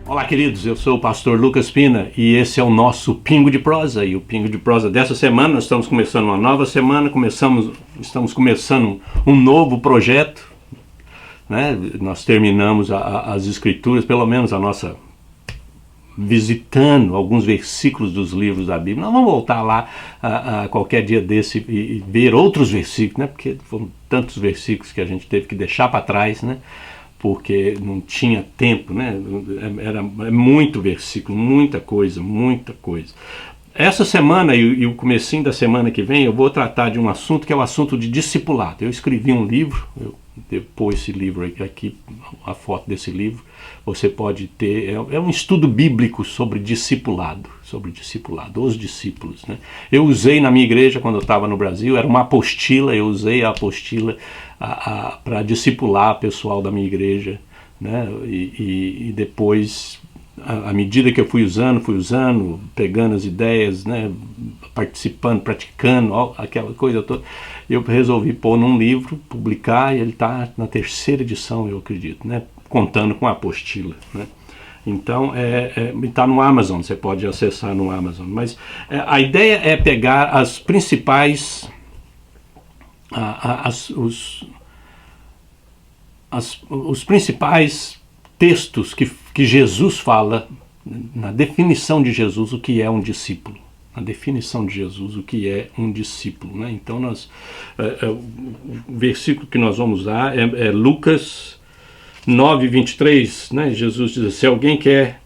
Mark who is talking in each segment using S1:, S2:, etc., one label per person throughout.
S1: Olá, queridos, eu sou o pastor Lucas Pina e esse é o nosso Pingo de Prosa. E o Pingo de Prosa dessa semana, nós estamos começando uma nova semana, estamos começando um novo projeto, né? Nós terminamos as escrituras, pelo menos a nossa, visitando alguns versículos dos livros da Bíblia. Nós vamos voltar lá a qualquer dia desse e ver outros versículos, né? Porque foram tantos versículos que a gente teve que deixar para trás, né? Porque não tinha tempo, né? Era muito versículo, muita coisa, muita coisa. Essa semana e o comecinho da semana que vem eu vou tratar de um assunto que é o assunto de discipulado. Eu escrevi um livro, eu depois esse livro aqui, a foto desse livro, você pode ter, é um estudo bíblico sobre discipulado, os discípulos, né? Eu usei na minha igreja quando eu estava no Brasil, era uma apostila, eu usei a apostila para discipular o pessoal da minha igreja, né? E depois, à medida que eu fui usando, pegando as ideias, né? Participando, praticando, aquela coisa toda, eu resolvi pôr num livro, publicar, e ele está na 3ª edição, eu acredito, né? Contando com a apostila, né? Então, está no Amazon, você pode acessar no Amazon. Mas a ideia é pegar as principais, os principais textos que Jesus fala, na definição de Jesus, o que é um discípulo. A definição de Jesus, o que é um discípulo, né? Então, o versículo que nós vamos usar é Lucas 9:23, né? Jesus diz: se alguém quer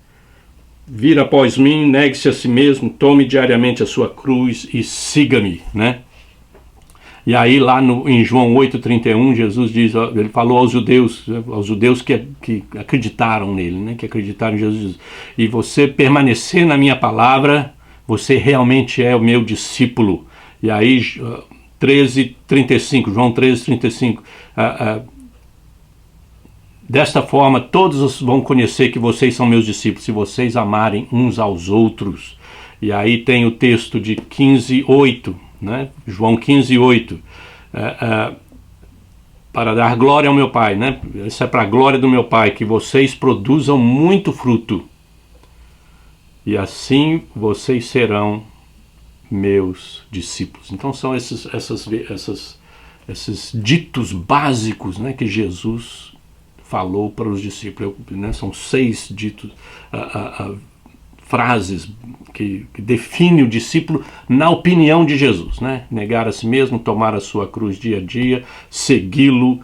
S1: vir após mim, negue-se a si mesmo, tome diariamente a sua cruz e siga-me, né? E aí lá em João 8:31, Jesus diz, ele falou aos judeus que acreditaram nele, né? Que acreditaram em Jesus. E você permanecer na minha palavra, você realmente é o meu discípulo. E aí 13:35, João 13:35, desta forma todos vão conhecer que vocês são meus discípulos, se vocês amarem uns aos outros. E aí tem o texto de 15:8, né? João 15:8, para dar glória ao meu Pai, né? Isso é para a glória do meu Pai, que vocês produzam muito fruto, e assim vocês serão meus discípulos. Então são esses ditos básicos, né, que Jesus falou para os discípulos, né? São 6 ditos, frases que definem o discípulo na opinião de Jesus, né? Negar a si mesmo, tomar a sua cruz dia a dia, segui-lo,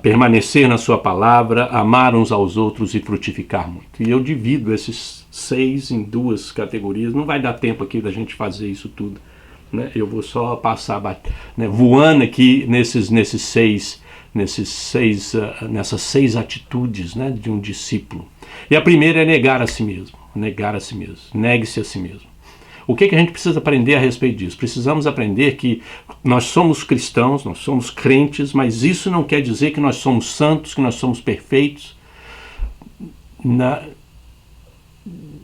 S1: permanecer na sua palavra, amar uns aos outros e frutificar muito. E eu divido esses 6 em 2 categorias. Não vai dar tempo aqui da gente fazer isso tudo, né? Eu vou só passar, né, voando aqui nessas 6 atitudes, né, de um discípulo. E a primeira é negar a si mesmo. Negue-se a si mesmo. O que a gente precisa aprender a respeito disso? Precisamos aprender que nós somos cristãos, nós somos crentes, mas isso não quer dizer que nós somos santos, que nós somos perfeitos,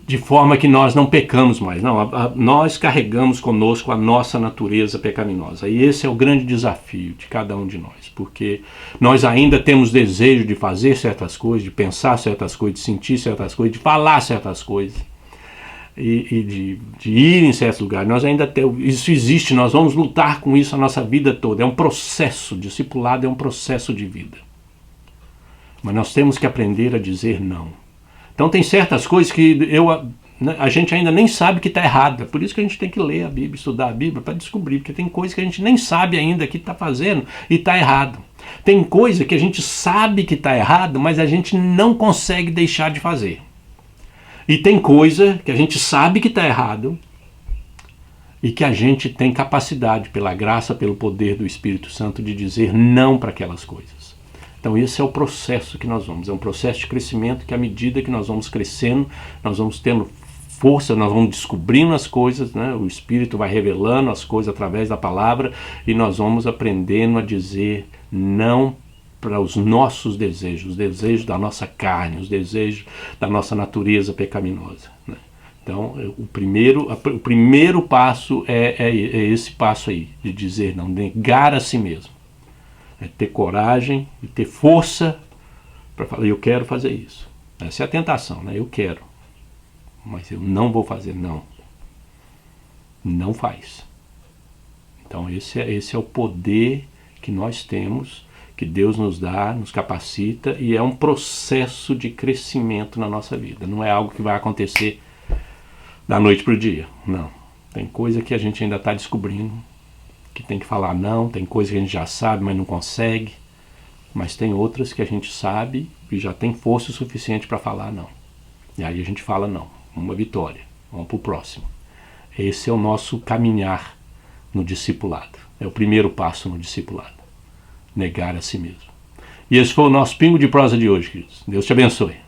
S1: de forma que nós não pecamos mais. Não, nós carregamos conosco a nossa natureza pecaminosa. E esse é o grande desafio de cada um de nós, porque nós ainda temos desejo de fazer certas coisas, de pensar certas coisas, de sentir certas coisas, de falar certas coisas, e de ir em certos lugares. Nós ainda temos, isso existe, nós vamos lutar com isso a nossa vida toda. É um processo, discipulado é um processo de vida. Mas nós temos que aprender a dizer não. Então tem certas coisas que a gente ainda nem sabe que está errado. É por isso que a gente tem que ler a Bíblia, estudar a Bíblia, para descobrir, porque tem coisas que a gente nem sabe ainda que está fazendo e está errado. Tem coisa que a gente sabe que está errado, mas a gente não consegue deixar de fazer. E tem coisa que a gente sabe que está errado e que a gente tem capacidade, pela graça, pelo poder do Espírito Santo, de dizer não para aquelas coisas. Então esse é o processo que nós vamos, é um processo de crescimento que à medida que nós vamos crescendo, nós vamos tendo força, nós vamos descobrindo as coisas, né? O Espírito vai revelando as coisas através da palavra e nós vamos aprendendo a dizer não para os nossos desejos, os desejos da nossa carne, os desejos da nossa natureza pecaminosa, né? Então o primeiro passo é esse passo aí, de dizer não, negar a si mesmo. É ter coragem e ter força para falar, eu quero fazer isso. Essa é a tentação, né? Eu quero, mas eu não vou fazer. Não. Não faz. Então esse é o poder que nós temos, que Deus nos dá, nos capacita, e é um processo de crescimento na nossa vida. Não é algo que vai acontecer da noite para o dia. Não. Tem coisa que a gente ainda está descobrindo, que tem que falar não, tem coisa que a gente já sabe, mas não consegue. Mas tem outras que a gente sabe e já tem força suficiente para falar não. E aí a gente fala não. Uma vitória. Vamos para o próximo. Esse é o nosso caminhar no discipulado. É o primeiro passo no discipulado. Negar a si mesmo. E esse foi o nosso Pingo de Prosa de hoje, queridos. Deus te abençoe.